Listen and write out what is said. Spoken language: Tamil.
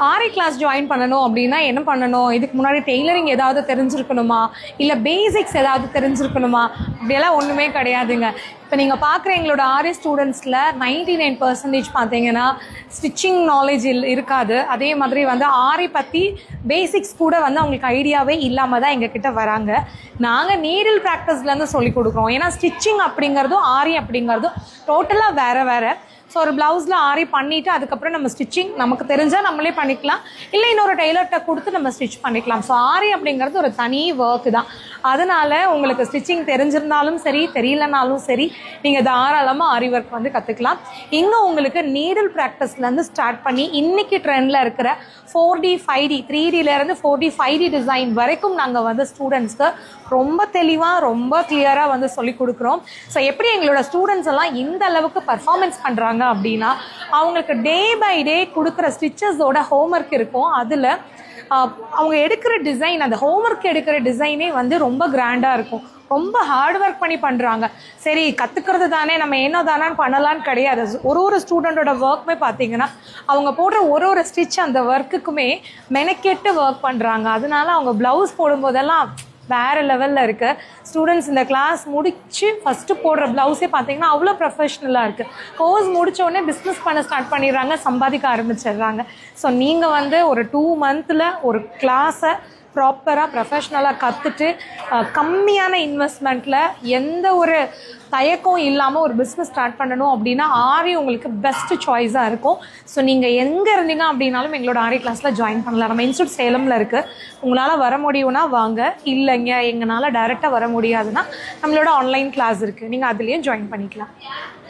ஆரி கிளாஸ் ஜாயின் பண்ணணும் அப்படின்னா என்ன பண்ணணும்? இதுக்கு முன்னாடி டெய்லரிங் ஏதாவது தெரிஞ்சிருக்கணுமா? இல்லை பேசிக்ஸ் ஏதாவது தெரிஞ்சிருக்கணுமா? அப்படியெல்லாம் ஒன்றுமே கிடையாதுங்க. இப்போ நீங்கள் பார்க்குற எங்களோட ஆரி ஸ்டூடெண்ட்ஸில் 99% பார்த்தீங்கன்னா ஸ்டிச்சிங் நாலேஜ் இருக்காது. அதே மாதிரி ஆரி பற்றி பேசிக்ஸ் கூட அவங்களுக்கு ஐடியாவே இல்லாமல் தான் எங்ககிட்ட வராங்க. நாங்கள் நீடில் ப்ராக்டிஸ்லேருந்து சொல்லிக் கொடுக்குறோம். ஏன்னா ஸ்டிச்சிங் அப்படிங்கிறதும் ஆரி அப்படிங்கிறதும் டோட்டலாக வேறு வேறு. ஸோ ஒரு ப்ளவுஸில் ஆரி பண்ணிவிட்டு அதுக்கப்புறம் நம்ம ஸ்டிச்சிங் நமக்கு தெரிஞ்சால் நம்மளே பண்ணிக்கலாம், இல்லை இன்னொரு டெய்லர்கிட்ட கொடுத்து நம்ம ஸ்டிச் பண்ணிக்கலாம். ஸோ ஆரி அப்படிங்கிறது ஒரு தனி ஒர்க்கு தான். அதனால் உங்களுக்கு ஸ்டிச்சிங் தெரிஞ்சிருந்தாலும் சரி தெரியலனாலும் சரி நீங்கள் தாராளமாக ஆரி ஒர்க் கற்றுக்கலாம். இன்னும் உங்களுக்கு நீடில் ப்ராக்டிஸ்லேருந்து ஸ்டார்ட் பண்ணி இன்றைக்கி ட்ரெண்டில் இருக்கிற 4D 5D 3Dலேருந்து 4D 5D design வரைக்கும் நாங்கள் ஸ்டூடெண்ட்ஸ்க்கு ரொம்ப தெளிவாக ரொம்ப கிளியராக சொல்லிக் கொடுக்குறோம். ஸோ எப்படி எங்களோட ஸ்டூடெண்ட்ஸ் எல்லாம் இந்த அளவுக்கு பர்ஃபார்மன்ஸ் பண்ணுறாங்க அப்படின்னா, அவங்களுக்கு டே பை டே கொடுக்குற ஸ்டிச்சஸோட ஹோம்ஒர்க் இருக்கும். அதில் அவங்க எடுக்கிற டிசைன், அந்த ஹோம்ஒர்க் எடுக்கிற டிசைனே ரொம்ப கிராண்டாக இருக்கும். ரொம்ப ஹார்ட் ஒர்க் பண்ணி பண்ணுறாங்க. சரி கற்றுக்கிறது தானே, நம்ம என்ன தானே பண்ணலான்னு கிடையாது. ஒரு ஸ்டூடெண்ட்டோட ஒர்க்குமே பார்த்தீங்கன்னா அவங்க போடுற ஒரு ஸ்டிச் அந்த ஒர்க்குக்குமே மெனக்கெட்டு ஒர்க் பண்ணுறாங்க. அதனால அவங்க ப்ளவுஸ் போடும்போதெல்லாம் வேறு லெவலில் இருக்குது. ஸ்டூடெண்ட்ஸ் இந்த கிளாஸ் முடித்து ஃபஸ்ட்டு போடுற ப்ளவுஸே பார்த்தீங்கன்னா அவ்வளோ ப்ரொஃபஷ்னலாக இருக்குது. கோர்ஸ் முடித்தோடனே பிஸ்னஸ் பண்ண ஸ்டார்ட் பண்ணிடுறாங்க, சம்பாதிக்க ஆரம்பிச்சிடுறாங்க. ஸோ நீங்கள் ஒரு 2 மந்த்தில் ஒரு கிளாஸை ப்ராப்பராக ப்ரொஃபஷ்னலாக கற்றுட்டு கம்மியான இன்வெஸ்ட்மெண்ட்டில் எந்த ஒரு தயக்கம் இல்லாமல் ஒரு பிஸ்னஸ் ஸ்டார்ட் பண்ணணும் அப்படின்னா ஆரி உங்களுக்கு பெஸ்ட்டு சாய்ஸாக இருக்கும். ஸோ நீங்கள் எங்கே இருந்தீங்க அப்படின்னாலும் எங்களோட ஆரி கிளாஸில் ஜாயின் பண்ணலாம். நம்ம இன்ஸ்டியூட் சேலமில் இருக்குது. உங்களால் வர முடியும்னா வாங்க, இல்லைங்க எங்களால் டைரெக்டாக வர முடியாதுன்னா நம்மளோட ஆன்லைன் கிளாஸ் இருக்குது, நீங்கள் அதுலேயும் ஜாயின் பண்ணிக்கலாம்.